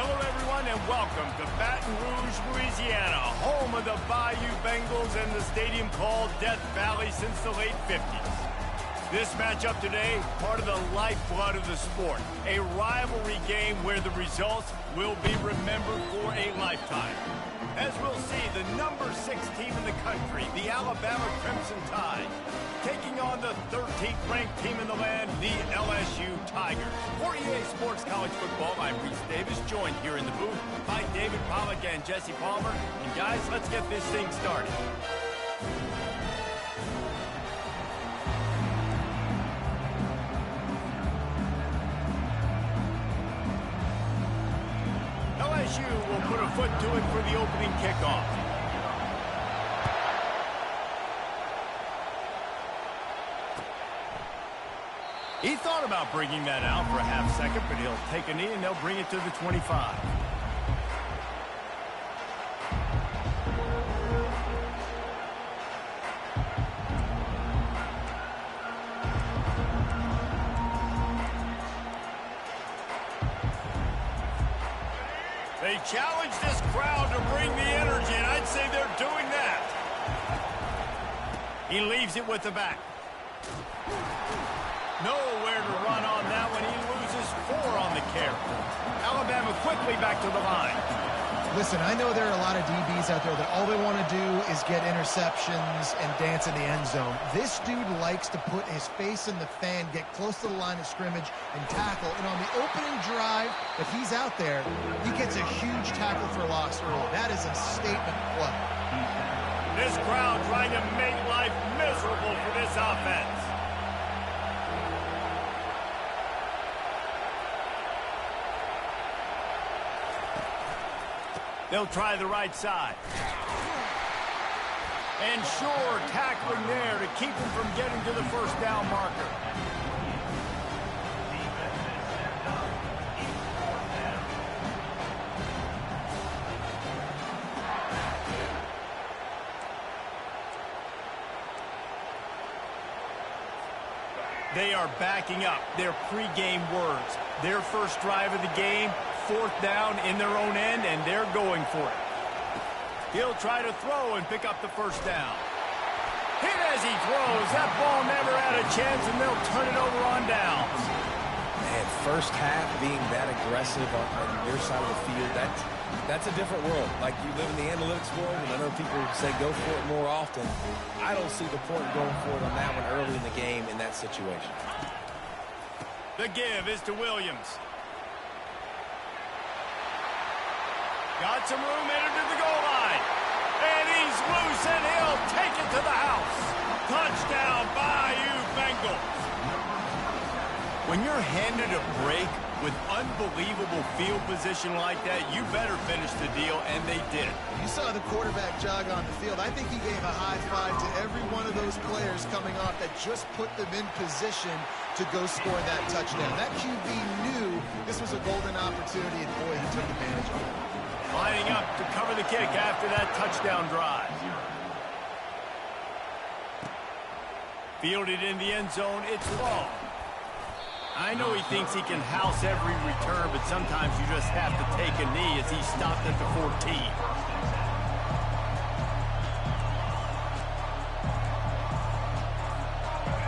Hello, everyone, and welcome to Baton Rouge, Louisiana, home of the Bayou Bengals and the stadium called Death Valley since the late 50s. This matchup today, part of the lifeblood of the sport, a rivalry game where the results will be remembered for a lifetime. As we'll see, the number 6 team in the country, the Alabama Crimson Tide, taking on the 13th ranked team in the land, the LSU Tigers. For EA Sports College Football, I'm Reese Davis, joined here in the booth by David Pollack and Jesse Palmer. And guys, let's get this thing started. LSU will put a foot to it for the opening kickoff. He thought about bringing that out for a half second, but he'll take a knee and they'll bring it to the 25. They challenge this crowd to bring the energy, and I'd say they're doing that. He leaves it with the back. Nowhere to run on that one. He loses 4 on the carry. Alabama quickly back to the line. Listen, I know there are a lot of DBs out there that all they want to do is get interceptions and dance in the end zone. This dude likes to put his face in the fan, get close to the line of scrimmage, and tackle. And on the opening drive, if he's out there, he gets a huge tackle for loss early. That is a statement play. This crowd trying to make life miserable for this offense. They'll try the right side. And sure, tackling there to keep him from getting to the first down marker. They are backing up their pregame words. Their first drive of the game, 4th down in their own end, and they're going for it. He'll try to throw and pick up the first down. Hit as he throws. That ball never had a chance, and they'll turn it over on downs. Man, first half being that aggressive on your side of the field, that's a different world. Like, you live in the analytics world, and I know people say go for it more often. I don't see the point going for it on that one early in the game in that situation. The give is to Williams. Got some room, headed to the goal line. And he's loose, and he'll take it to the house. Touchdown, Bayou Bengals. When you're handed a break with unbelievable field position like that, you better finish the deal, and they did. You saw the quarterback jog on the field. I think he gave a high five to every one of those players coming off that just put them in position to go score that touchdown. That QB knew this was a golden opportunity, and boy, he took advantage of it. Lining up to cover the kick after that touchdown drive. Fielded in the end zone, it's long. I know he thinks he can house every return, but sometimes you just have to take a knee as he stopped at the 14.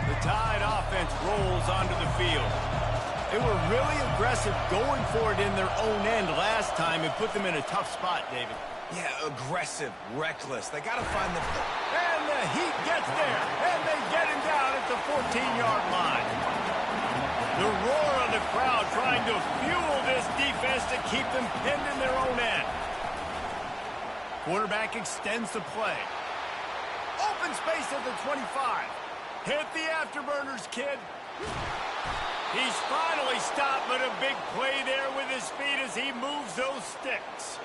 The Tide offense rolls onto the field. They were really aggressive going for it in their own end last time and put them in a tough spot, David. Yeah, aggressive, reckless. They got to find the... And the heat gets there, and they get him down at the 14-yard line. The roar of the crowd trying to fuel this defense to keep them pinned in their own end. Quarterback extends the play. Open space at the 25. Hit the afterburners, kid. He's finally stopped, but a big play there with his feet as he moves those sticks.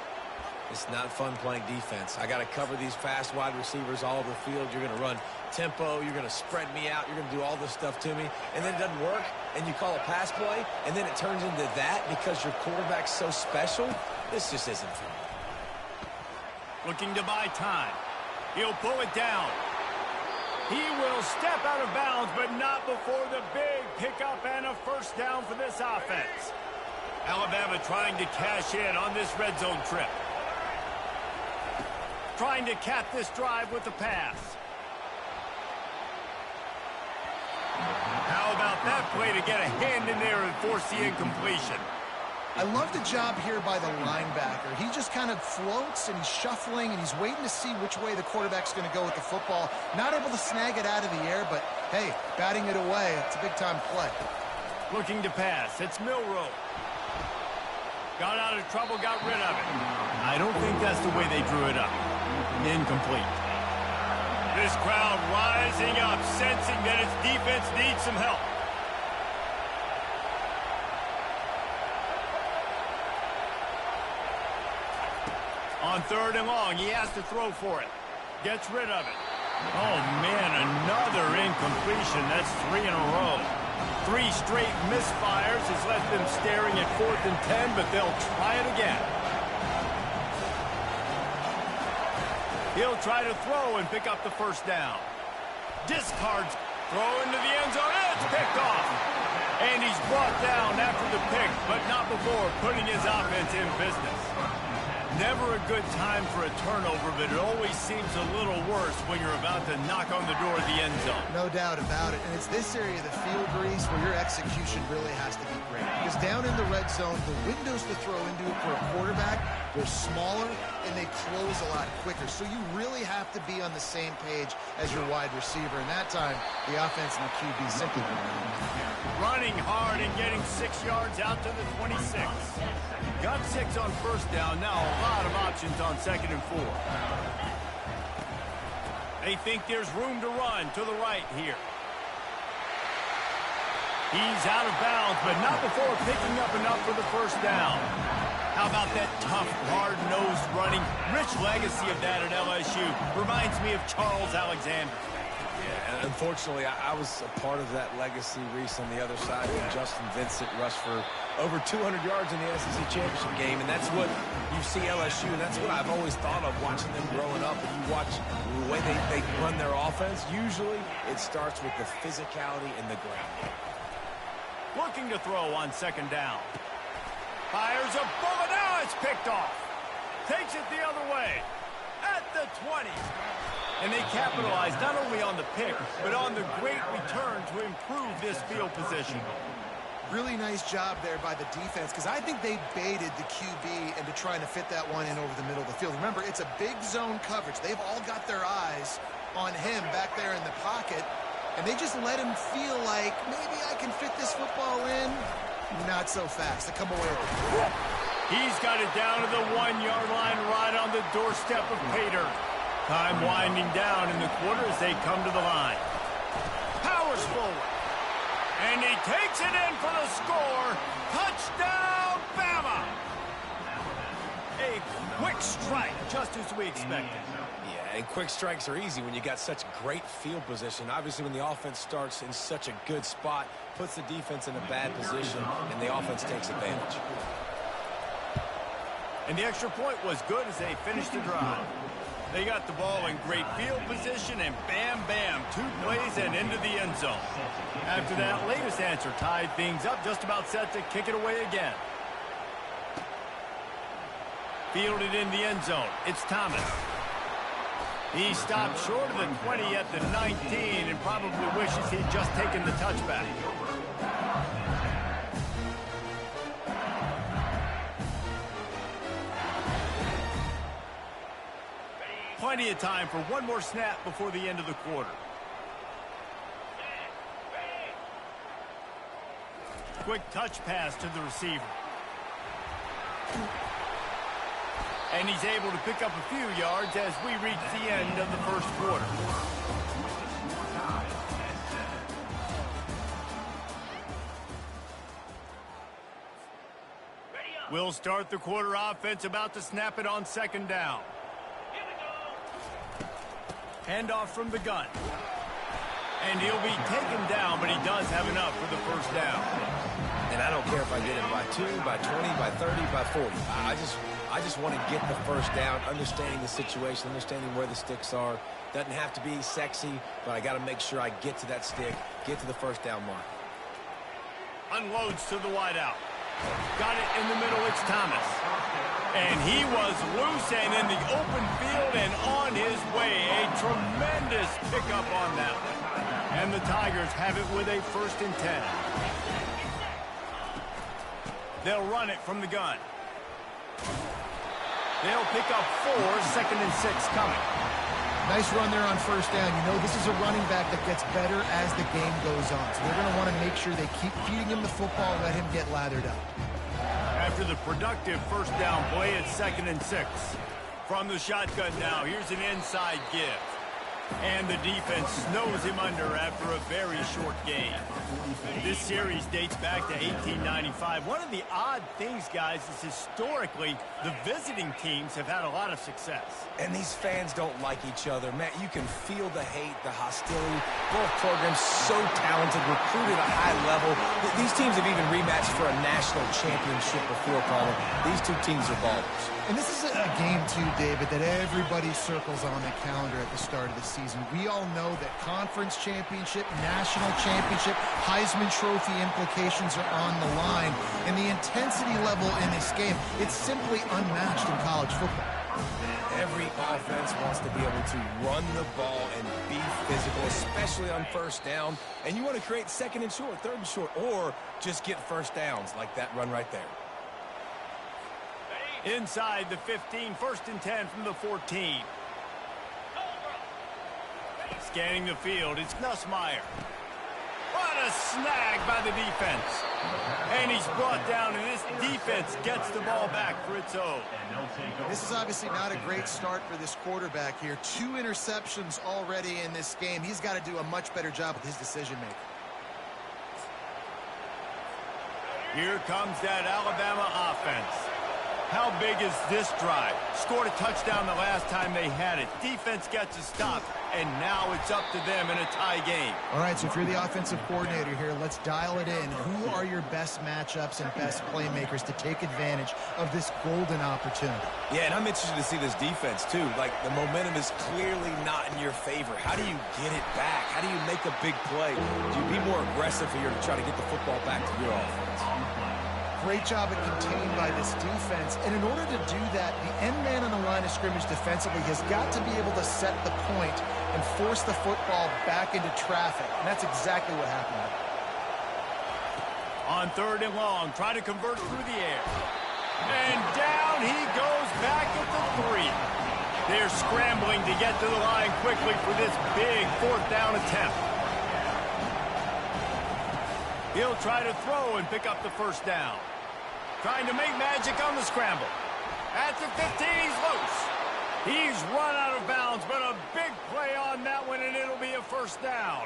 It's not fun playing defense. I got to cover these fast wide receivers all over the field. You're going to run tempo. You're going to spread me out. You're going to do all this stuff to me. And then it doesn't work, and you call a pass play, and then it turns into that because your quarterback's so special. This just isn't fun. Looking to buy time. He'll pull it down. He will step out of bounds, but not before the big pickup and a first down for this offense. Alabama trying to cash in on this red zone trip. Trying to cap this drive with the pass. How about that play to get a hand in there and force the incompletion? I love the job here by the linebacker. He just kind of floats and he's shuffling and he's waiting to see which way the quarterback's going to go with the football. Not able to snag it out of the air, but hey, batting it away, it's a big-time play. Looking to pass. It's Milroe. Got out of trouble, got rid of it. I don't think that's the way they drew it up. Incomplete. This crowd rising up, sensing that its defense needs some help. On 3rd and long, he has to throw for it. Gets rid of it. Oh, man, another incompletion. That's 3 in a row. 3 straight misfires has left them staring at 4th and 10, but they'll try it again. He'll try to throw and pick up the first down. Discards, throw into the end zone. It's picked off. And he's brought down after the pick, but not before putting his offense in business. Never a good time for a turnover, but it always seems a little worse when you're about to knock on the door of the end zone. No doubt about it. And it's this area of the field, Reese, where your execution really has to be great. Because down in the red zone, the windows to throw into for a quarterback, they're smaller and they close a lot quicker. So you really have to be on the same page as your wide receiver. And that time, the offense and the QB simply running hard and getting 6 yards out to the 26. Got 6 on first down. Now a lot of options on 2nd and 4. They think there's room to run to the right here. He's out of bounds, but not before picking up enough for the first down. How about that tough, hard-nosed running? Rich legacy of that at LSU. Reminds me of Charles Alexander. Yeah, and unfortunately, I was a part of that legacy, Reese, on the other side when Justin Vincent rushed for over 200 yards in the SEC championship game, and that's what you see LSU, and that's what I've always thought of watching them growing up. And you watch the way they run their offense, usually it starts with the physicality in the ground game. Looking to throw on 2nd down. Fires a bullet. Now it's picked off. Takes it the other way. At the 20. And they capitalized not only on the pick, but on the great return to improve this field position. Really nice job there by the defense, because I think they baited the QB into trying to fit that one in over the middle of the field. Remember, it's a big zone coverage. They've all got their eyes on him back there in the pocket, and they just let him feel like, maybe I can fit this football in. Not so fast. They come away with it. He's got it down to the 1-yard line right on the doorstep of Pater. Time winding down in the quarter as they come to the line. Powers forward. And he takes it in for the score. Touchdown, Bama! A quick strike, just as we expected. Yeah, and quick strikes are easy when you got such great field position. Obviously, when the offense starts in such a good spot, puts the defense in a bad position, and the offense takes advantage. And the extra point was good as they finished the drive. They got the ball in great field position, and bam, bam, 2 plays and into the end zone. After that latest answer tied things up, just about set to kick it away again. Fielded in the end zone. It's Thomas. He stopped short of the 20 at the 19 and probably wishes he'd just taken the touchback. Plenty of time for one more snap before the end of the quarter. Quick touch pass to the receiver. And he's able to pick up a few yards as we reach the end of the first quarter. We'll start the quarter offense, about to snap it on 2nd down. Handoff from the gun. And he'll be taken down, but he does have enough for the first down. And I don't care if I get it by 2, by 20, by 30, by 40. I just want to get the first down, understanding the situation, understanding where the sticks are. Doesn't have to be sexy, but I got to make sure I get to that stick, get to the first down mark. Unloads to the wideout. Got it in the middle, it's Thomas. And he was loose and in the open field and on his way. A tremendous pickup on that one. And the Tigers have it with a 1st and 10. They'll run it from the gun. They'll pick up 4, 2nd and 6 coming. Nice run there on 1st down. You know, this is a running back that gets better as the game goes on. So they're going to want to make sure they keep feeding him the football and let him get lathered up. After the productive 1st down play, it's 2nd and 6. From the shotgun now, here's an inside give. And the defense snows him under after a very short game. This series dates back to 1895. One of the odd things, guys, is historically the visiting teams have had a lot of success. And these fans don't like each other. Matt, you can feel the hate, the hostility. Both programs so talented, recruited at a high level. These teams have even rematched for a national championship before, Palmer. These two teams are ballers. And this is a game, too, David, that everybody circles on the calendar at the start of the season. We all know that conference championship, national championship, Heisman Trophy implications are on the line. And the intensity level in this game, it's simply unmatched in college football. Every offense wants to be able to run the ball and be physical, especially on 1st down. And you want to create 2nd and short, 3rd and short, or just get 1st downs like that run right there. Inside the 15, 1st and 10 from the 14. Scanning the field, it's Nussmeier. What a snag by the defense. And he's brought down, and this defense gets the ball back for its own. This is obviously not a great start for this quarterback here. 2 interceptions already in this game. He's got to do a much better job with his decision-making. Here comes that Alabama offense. How big is this drive? Scored a touchdown the last time they had it. Defense gets a stop, and now it's up to them in a tie game. All right, so if you're the offensive coordinator here, let's dial it in. Who are your best matchups and best playmakers to take advantage of this golden opportunity? Yeah, and I'm interested to see this defense, too. Like, the momentum is clearly not in your favor. How do you get it back? How do you make a big play? Do you be more aggressive here to try to get the football back to your offense? Great job at contained by this defense. And in order to do that, the end man on the line of scrimmage defensively has got to be able to set the point and force the football back into traffic. And that's exactly what happened. On 3rd and long, try to convert through the air. And down he goes back at the 3. They're scrambling to get to the line quickly for this big 4th down attempt. He'll try to throw and pick up the 1st down. Trying to make magic on the scramble. At the 15, he's loose. He's run out of bounds, but a big play on that one, and it'll be a 1st down.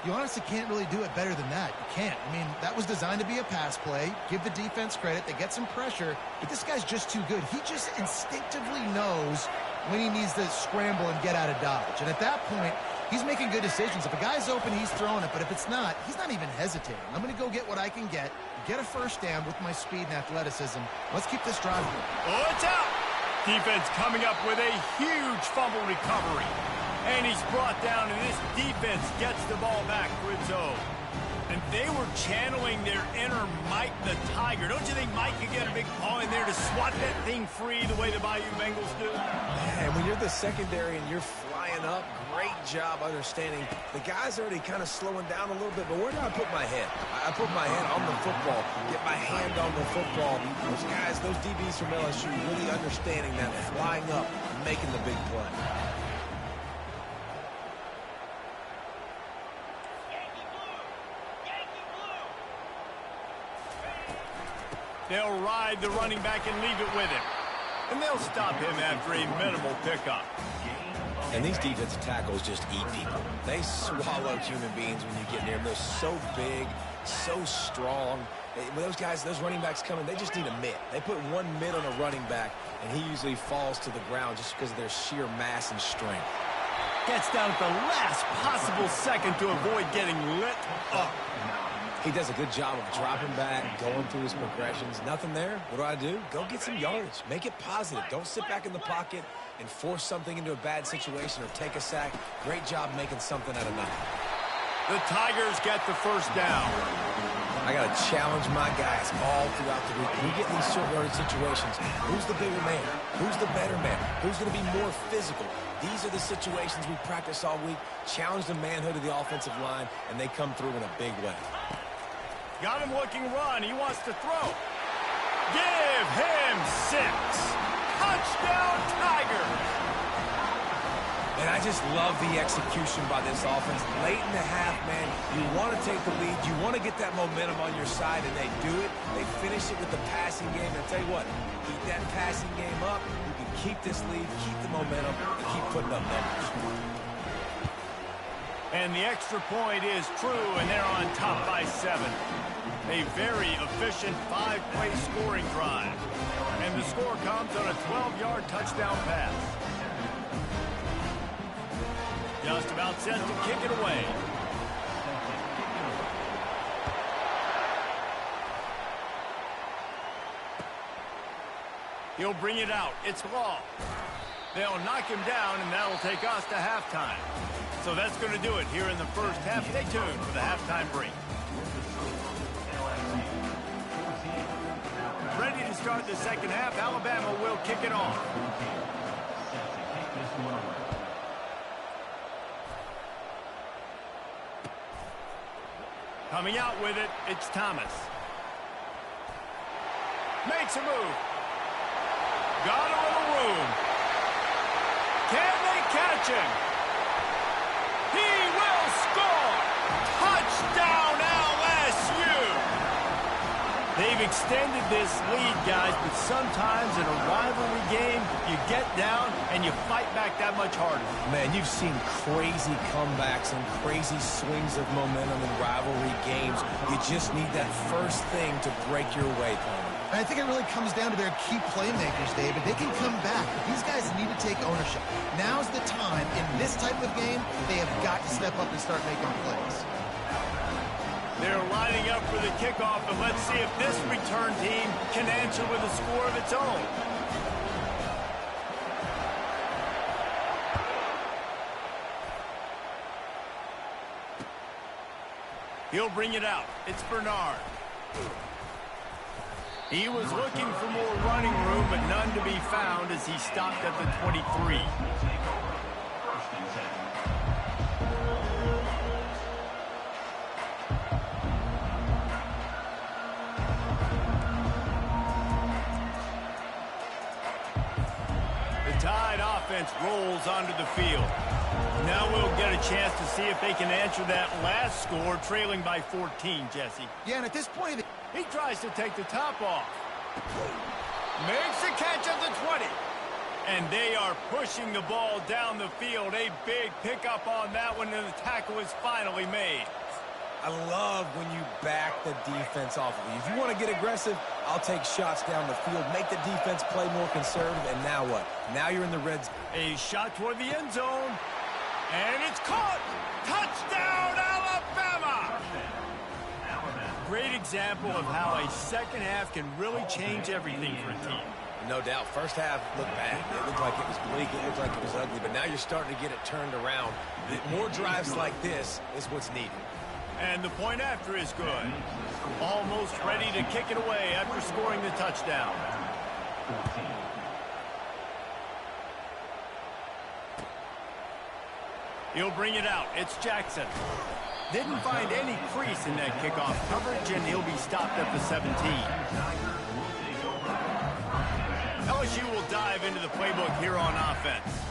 You honestly can't really do it better than that. You can't. I mean, that was designed to be a pass play. Give the defense credit. They get some pressure, but this guy's just too good. He just instinctively knows when he needs to scramble and get out of dodge. And at that point, he's making good decisions. If a guy's open, he's throwing it. But if it's not, he's not even hesitating. I'm going to go get what I can get a 1st down with my speed and athleticism. Let's keep this drive going. Oh, it's out. Defense coming up with a huge fumble recovery. And he's brought down, and this defense gets the ball back for its own. And they were channeling their inner Mike the Tiger. Don't you think Mike could get a big paw in there to swat that thing free the way the Bayou Bengals do? Yeah, and when you're the secondary and you're flying up, great job understanding. The guy's already kind of slowing down a little bit, but where do I put my head? I put my head on the football, get my hand on the football. Those guys, those DBs from LSU really understanding that, flying up, making the big play. They'll ride the running back and leave it with him. And they'll stop him after a minimal pickup. And these defensive tackles just eat people. They swallow human beings when you get near them. They're so big, so strong. When those guys, those running backs come in, they just need a mitt. They put one mitt on a running back, and he usually falls to the ground just because of their sheer mass and strength. Gets down at the last possible second to avoid getting lit up. He does a good job of dropping back, going through his progressions. Nothing there. What do? Go get some yardage. Make it positive. Don't sit back in the pocket and force something into a bad situation or take a sack. Great job making something out of nothing. The Tigers get the 1st down. I got to challenge my guys all throughout the week. We get in these short yardage situations. Who's the bigger man? Who's the better man? Who's going to be more physical? These are the situations we practice all week. Challenge the manhood of the offensive line, and they come through in a big way. Got him looking run. He wants to throw. Give him 6. Touchdown, Tigers. And I just love the execution by this offense. Late in the half, man, you want to take the lead. You want to get that momentum on your side, and they do it. They finish it with the passing game. And I tell you what, keep that passing game up. You can keep this lead, keep the momentum, and keep putting up numbers. And the extra point is true, and they're on top by 7. A very efficient 5-play scoring drive. And the score comes on a 12-yard touchdown pass. Just about set to kick it away. He'll bring it out. It's Law. They'll knock him down, and that'll take us to halftime. So that's going to do it here in the first half. Stay tuned for the halftime break. Ready to start the second half. Alabama will kick it off. Coming out with it, it's Thomas. Makes a move. Got a little room. Can they catch him? He will score! Touchdown, LSU! They've extended this lead, guys, but sometimes in a rivalry game, you get down and you fight back that much harder. Man, you've seen crazy comebacks and crazy swings of momentum in rivalry games. You just need that first thing to break your way, Palmer. I think it really comes down to their key playmakers, David. They can come back, but these guys need to take ownership. Now's the time. In this type of game, they have got to step up and start making plays. They're lining up for the kickoff, and let's see if this return team can answer with a score of its own. He'll bring it out. It's Bernard. He was looking for more running room, but none to be found as he stopped at the 23. The Tide offense rolls onto the field. Now we'll get a chance to see if they can answer that last score, trailing by 14, Jesse. Yeah, and at this point, he tries to take the top off. Makes the catch at the 20. And they are pushing the ball down the field. A big pickup on that one, and the tackle is finally made. I love when you back the defense off of you. If you want to get aggressive, I'll take shots down the field, make the defense play more conservative, and now what? Now you're in the red zone. A shot toward the end zone. And it's caught! Touchdown, Alabama! Great example of how a second half can really change everything for a team. No doubt. First half looked bad. It looked like it was bleak. It looked like it was ugly. But now you're starting to get it turned around. More drives like this is what's needed. And the point after is good. Almost ready to kick it away after scoring the touchdown. He'll bring it out. It's Jackson. Didn't find any crease in that kickoff coverage, and he'll be stopped at the 17. LSU will dive into the playbook here on offense.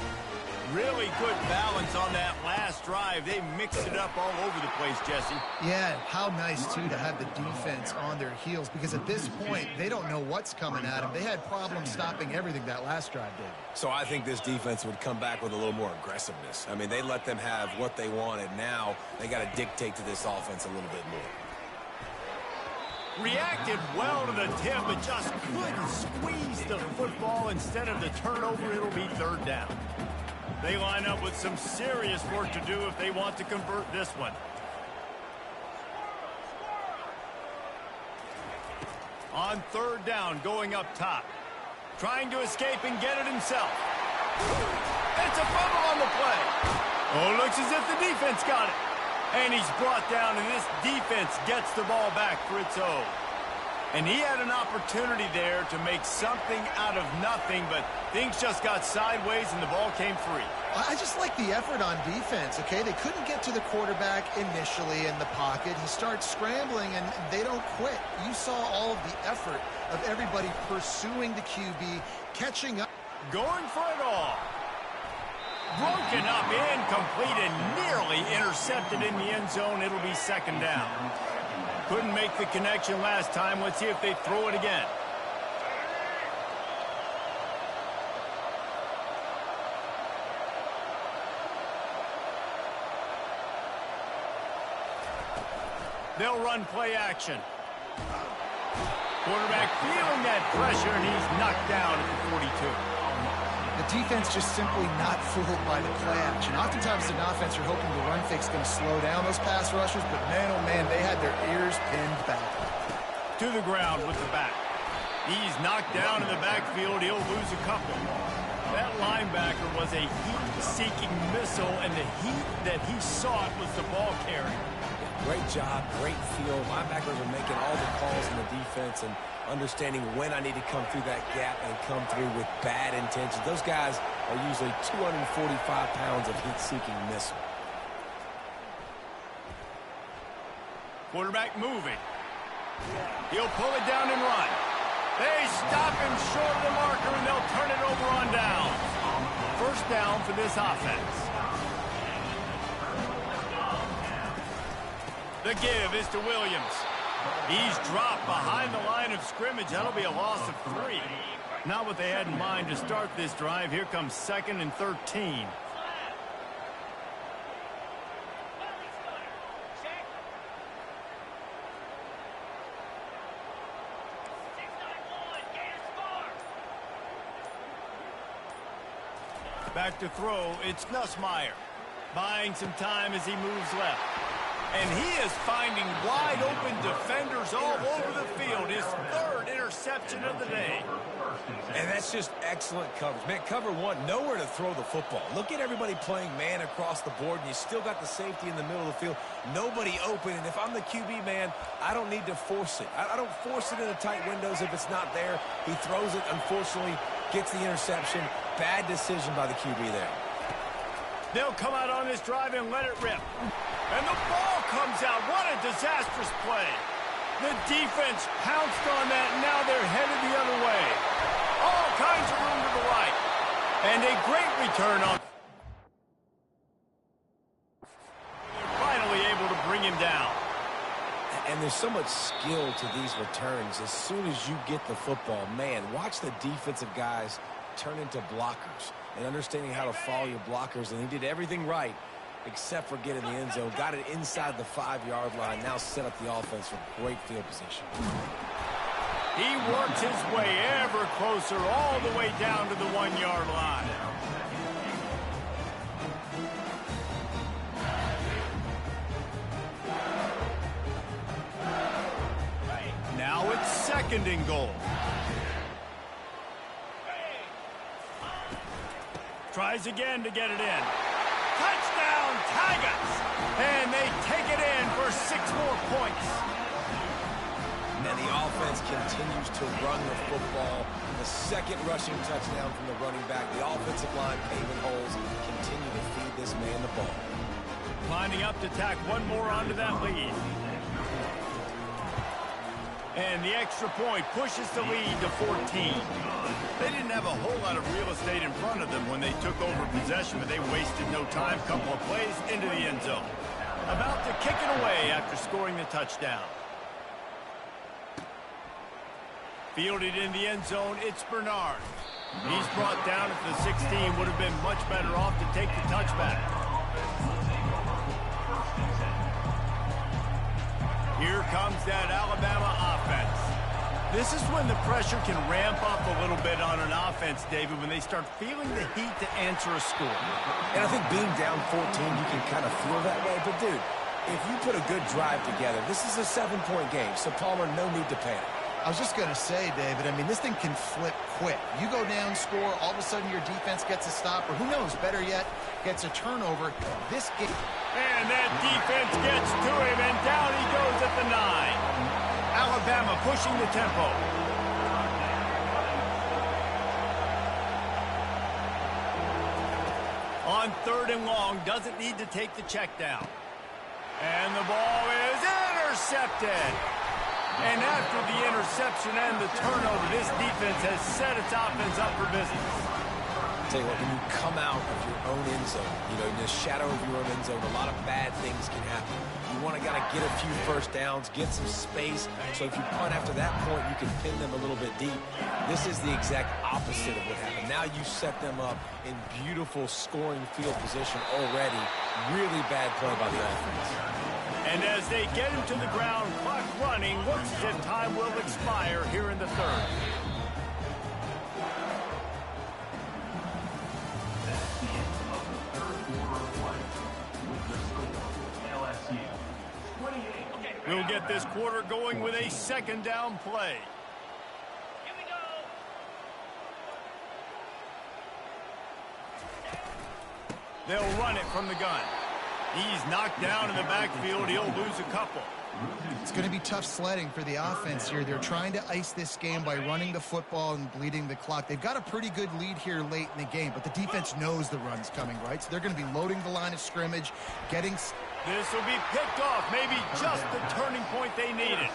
Really good balance on that last drive. They mixed it up all over the place, Jesse. Yeah, how nice, too, to have the defense on their heels, because at this point, they don't know what's coming at them. They had problems stopping everything that last drive did. So I think this defense would come back with a little more aggressiveness. I mean, they let them have what they wanted. Now they got to dictate to this offense a little bit more. Reacted well to the tip, but just couldn't squeeze the football. Instead of the turnover, it'll be third down. They line up with some serious work to do if they want to convert this one. On third down, going up top. Trying to escape and get it himself. It's a fumble on the play. Oh, looks as if the defense got it. And he's brought down, and this defense gets the ball back for its own. And he had an opportunity there to make something out of nothing, but things just got sideways and the ball came free. I just like the effort on defense, okay? They couldn't get to the quarterback initially in the pocket. He starts scrambling, and they don't quit. You saw all of the effort of everybody pursuing the QB, catching up. Going for it all. Broken up, incomplete, and nearly intercepted in the end zone. It'll be second down. Couldn't make the connection last time. Let's see if they throw it again. They'll run play action. Quarterback feeling that pressure, and he's knocked down at the 42. The defense just simply not fooled by the play action. Oftentimes, an offense, you're hoping the run fake is going to slow down those pass rushers, but man, oh man, they had their ears pinned back. To the ground with the back. He's knocked down in the backfield. He'll lose a couple. That linebacker was a heat-seeking missile, and the heat that he sought was the ball carrier. Great job, great field. Linebackers are making all the calls in the defense and understanding when I need to come through that gap and come through with bad intentions. Those guys are usually 245 pounds of heat-seeking missile. Quarterback moving. He'll pull it down and run. They stop him short of the marker, and they'll turn it over on down. First down for this offense. The give is to Williams. He's dropped behind the line of scrimmage. That'll be a loss of 3. Not what they had in mind to start this drive. Here comes 2nd and 13. Back to throw, it's Nussmeier. Buying some time as he moves left. And he is finding wide-open defenders all over the field. His 3rd interception of the day. And that's just excellent coverage. Man, cover one, nowhere to throw the football. Look at everybody playing man across the board, and you still got the safety in the middle of the field. Nobody open, and if I'm the QB, man, I don't need to force it. I don't force it in the tight windows if it's not there. He throws it, unfortunately, gets the interception. Bad decision by the QB there. They'll come out on this drive and let it rip. And the ball comes out. What a disastrous play. The defense pounced on that, and now they're headed the other way. All kinds of room to the right. And a great return on. They're finally able to bring him down. And there's so much skill to these returns. As soon as you get the football, man, watch the defensive guys turn into blockers and understanding how to follow your blockers. And he did everything right except for getting the end zone. Got it inside the 5-yard line. Now set up the offense for great field position. He works his way ever closer all the way down to the 1-yard line. Now it's 2nd and goal. Tries again to get it in. Touchdown, Tigers! And they take it in for 6 more points. And the offense continues to run the football. The 2nd rushing touchdown from the running back. The offensive line paving holes. Continue to feed this man the ball. Lining up to tack one more onto that lead. And the extra point pushes the lead to 14. They didn't have a whole lot of real estate in front of them when they took over possession, but they wasted no time. Couple of plays into the end zone. About to kick it away after scoring the touchdown. Fielded in the end zone, it's Bernard. He's brought down at the 16. Would have been much better off to take the touchback. Here comes that Alabama offense. This is when the pressure can ramp up a little bit on an offense, David, when they start feeling the heat to answer a score. And I think being down 14, you can kind of feel that way. But, dude, if you put a good drive together, this is a 7-point game. So, Palmer, no need to panic. I was just going to say, David, I mean, this thing can flip quick. You go down, score, all of a sudden your defense gets a stop, or who knows, better yet, gets a turnover. This game... And that defense gets to him, and down he goes at the 9. Alabama pushing the tempo. On 3rd and long, doesn't need to take the check down. And the ball is intercepted. And after the interception and the turnover, this defense has set its offense up for business. Tell you what, when you come out of your own end zone, in the shadow of your own end zone, a lot of bad things can happen. You want to get a few first downs, get some space, so if you punt after that point, you can pin them a little bit deep. This is the exact opposite of what happened. Now you set them up in beautiful scoring field position already. Really bad play by the offense. And as they get him to the ground, clock running, looks as if time will expire here in the 3rd. We'll get this quarter going with a 2nd down play. Here we go. They'll run it from the gun. He's knocked down in the backfield. He'll lose a couple. It's going to be tough sledding for the offense here. They're trying to ice this game by running the football and bleeding the clock. They've got a pretty good lead here late in the game, but the defense knows the run's coming, right? So they're going to be loading the line of scrimmage, getting... This will be picked off. Maybe just the turning point they needed.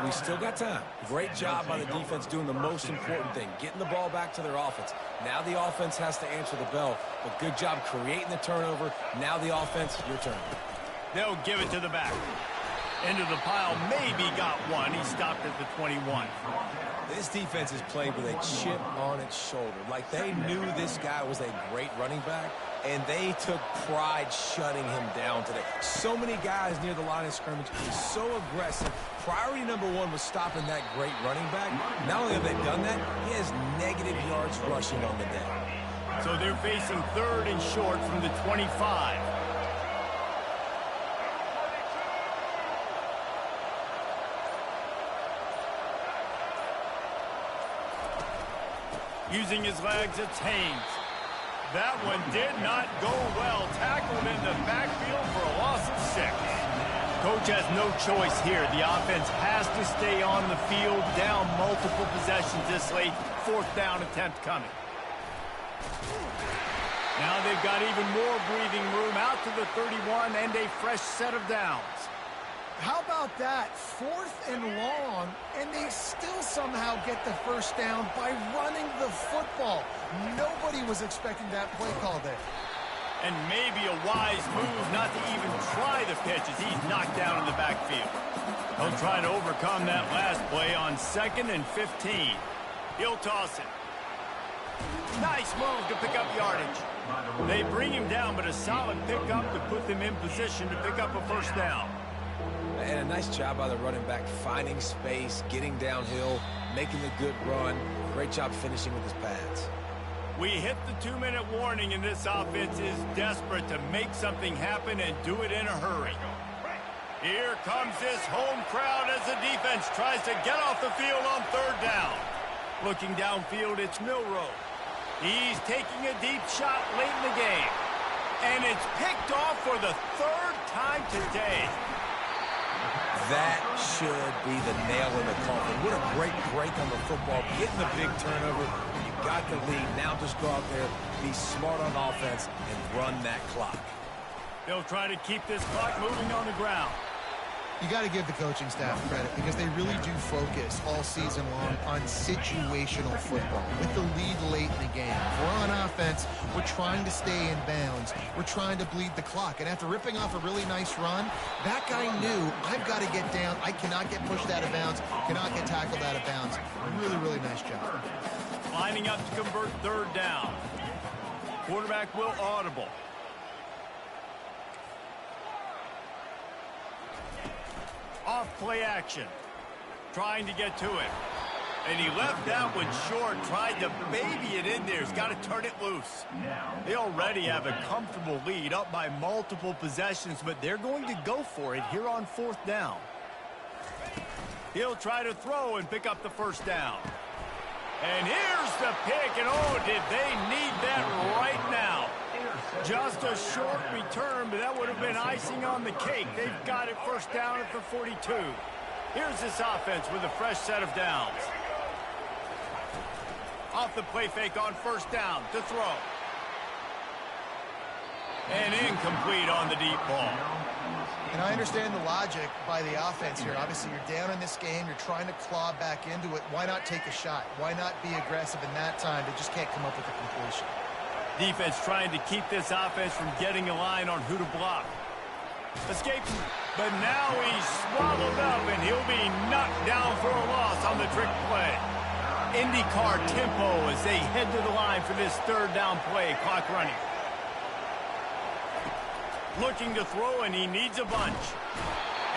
We still got time. Great job by the defense doing the most important thing, getting the ball back to their offense. Now the offense has to answer the bell, but good job creating the turnover. Now the offense, your turn. They'll give it to the back. Into the pile, maybe got one. He stopped at the 21. This defense has played with a chip on its shoulder. Like they knew this guy was a great running back, and they took pride shutting him down today. So many guys near the line of scrimmage, so aggressive. Priority number 1 was stopping that great running back. Not only have they done that, he has negative yards rushing on the day. So they're facing 3rd and short from the 25. Using his legs, it's Haynes. That one did not go well. Tackled in the backfield for a loss of 6. Coach has no choice here. The offense has to stay on the field, down multiple possessions this late. 4th down attempt coming. Now they've got even more breathing room out to the 31 and a fresh set of downs. How about that? 4th and long, and they still somehow get the first down by running the football. Nobody was expecting that play call there. And maybe a wise move not to even try the pitch as he's knocked down in the backfield. He'll try to overcome that last play on 2nd and 15. He'll toss it. Nice move to pick up yardage. They bring him down, but a solid pickup to put them in position to pick up a first down. And a nice job by the running back, finding space, getting downhill, making the good run. Great job finishing with his pads. We hit the 2-minute warning, and this offense is desperate to make something happen and do it in a hurry. Here comes this home crowd as the defense tries to get off the field on 3rd down. Looking downfield, it's Milroe. He's taking a deep shot late in the game. And it's picked off for the 3rd time today. That should be the nail in the coffin. What a great break on the football, getting the big turnover. You got the lead. Now just go out there, be smart on offense, and run that clock. They'll try to keep this clock moving on the ground. You got to give the coaching staff credit because they really do focus all season long on situational football. With the lead late in the game, if we're on offense, we're trying to stay in bounds. We're trying to bleed the clock. And after ripping off a really nice run, that guy knew, I've got to get down. I cannot get pushed out of bounds, cannot get tackled out of bounds. Really, really nice job. Lining up to convert 3rd down. Quarterback will audible. Off play action. Trying to get to it. And he left that one short. Tried to baby it in there. He's got to turn it loose. They already have a comfortable lead up by multiple possessions, but they're going to go for it here on 4th down. He'll try to throw and pick up the first down. And here's the pick, and oh, did they need that right now. Just a short return, but that would have been icing on the cake. They've got it first down at the 42. Here's this offense with a fresh set of downs. Off the play fake on first down to throw. And incomplete on the deep ball. And I understand the logic by the offense here. Obviously, you're down in this game. You're trying to claw back into it. Why not take a shot? Why not be aggressive in that time? They just can't come up with a completion. Defense trying to keep this offense from getting a line on who to block. Escapes, but now he's swallowed up, and he'll be knocked down for a loss on the trick play. IndyCar tempo as they head to the line for this third down play. Clock running. Looking to throw, and he needs a bunch.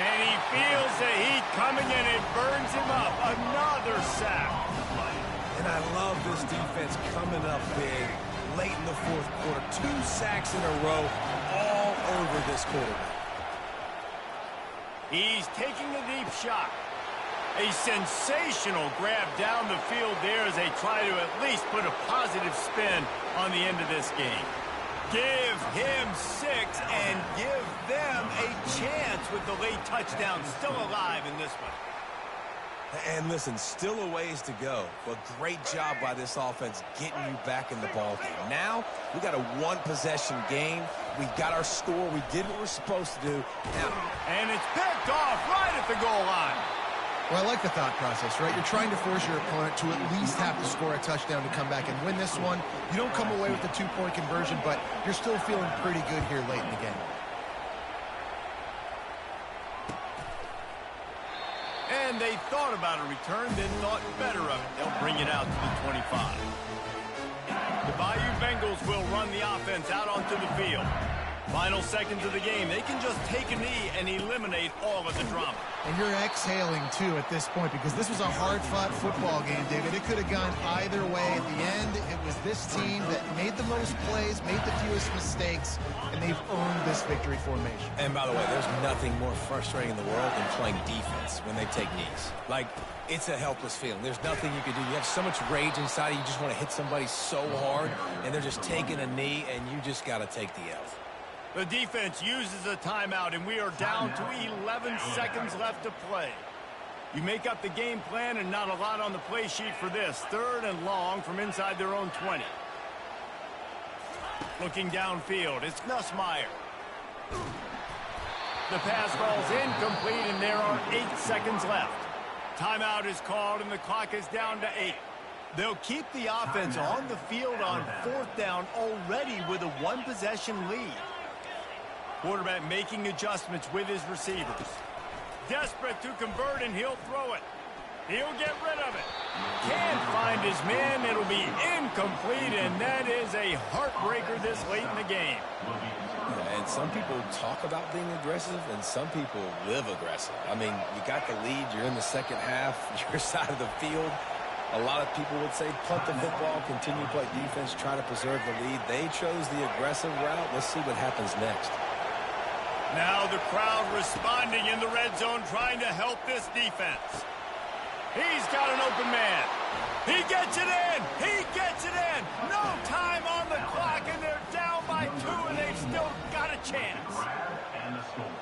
And he feels the heat coming, and it burns him up. Another sack. And I love this defense coming up big late in the fourth quarter. 2 sacks in a row all over this quarterback. He's taking a deep shot. A sensational grab down the field there as they try to at least put a positive spin on the end of this game. Give him 6 and give them a chance with the late touchdown still alive in this one. And listen, still a ways to go, but great job by this offense getting you back in the ballgame. Now, we got a one-possession game. We got our score. We did what we're supposed to do. Now, and it's picked off right at the goal line. Well, I like the thought process, right? You're trying to force your opponent to at least have to score a touchdown to come back and win this one. You don't come away with the 2-point conversion, but you're still feeling pretty good here late in the game. And they thought about a return, then thought better of it. They'll bring it out to the 25. The Bayou Bengals will run the offense out onto the field. Final seconds of the game. They can just take a knee and eliminate all of the drama. And you're exhaling, too, at this point, because this was a hard-fought football game, David. It could have gone either way. At the end, it was this team that made the most plays, made the fewest mistakes, and they've earned this victory formation. and by the way, there's nothing more frustrating in the world than playing defense when they take knees. Like, it's a helpless feeling. There's nothing you can do. You have so much rage inside you. You just want to hit somebody so hard, and they're just taking a knee, and you just got to take the L. The defense uses a timeout, and we are down to 11 seconds left to play. You make up the game plan, and not a lot on the play sheet for this. 3rd and long from inside their own 20. Looking downfield, it's Nussmeier. The pass falls incomplete, and there are 8 seconds left. Timeout is called, and the clock is down to 8. They'll keep the offense on the field on 4th down already with a 1-possession lead. Quarterback making adjustments with his receivers. Desperate to convert, and he'll throw it. He'll get rid of it. Can't find his man. It'll be incomplete, and that is a heartbreaker this late in the game. Yeah, and some people talk about being aggressive, and some people live aggressive. I mean, you got the lead. You're in the second half. Your side of the field. A lot of people would say punt the football, continue to play defense, try to preserve the lead. They chose the aggressive route. Let's see what happens next. Now the crowd responding in the red zone, trying to help this defense. He's got an open man. He gets it in. He gets it in. No time on the clock, and they're down by 2, and they've still got a chance.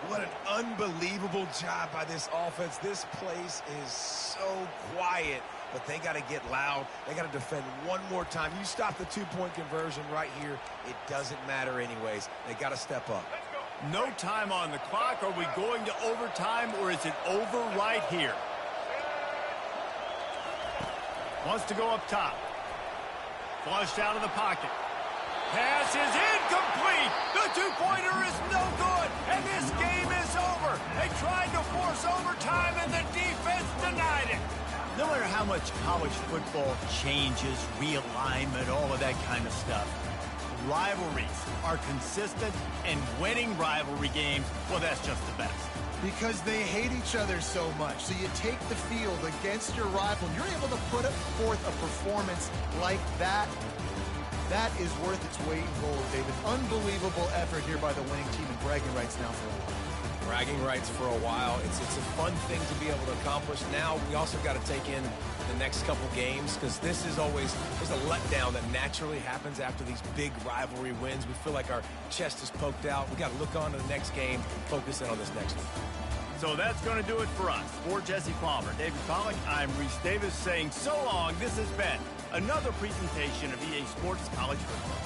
What an unbelievable job by this offense. This place is so quiet, but they got to get loud. They got to defend one more time. You stop the 2-point conversion right here, it doesn't matter anyways. They got to step up. No time on the clock. Are we going to overtime, or is it over right here? Wants to go up top. Flushed out of the pocket. Pass is incomplete. The 2-pointer is no good, and this game is over. They tried to force overtime, and the defense denied it. No matter how much college football changes, realignment, all of that kind of stuff, rivalries are consistent, and winning rivalry games, well, that's just the best. Because they hate each other so much. So you take the field against your rival, and you're able to put forth a performance like that. That is worth its weight in gold, David. Unbelievable effort here by the winning team, and bragging rights now for all. bragging rights for a while. It's a fun thing to be able to accomplish. Now we also got to take in the next couple games, because there's a letdown that naturally happens after these big rivalry wins. We feel like our chest is poked out. We got to look on to the next game, focus in on this next one. So that's going to do it for us. For Jesse Palmer, David Pollack, I'm Reese Davis saying so long. This has been another presentation of EA Sports College Football.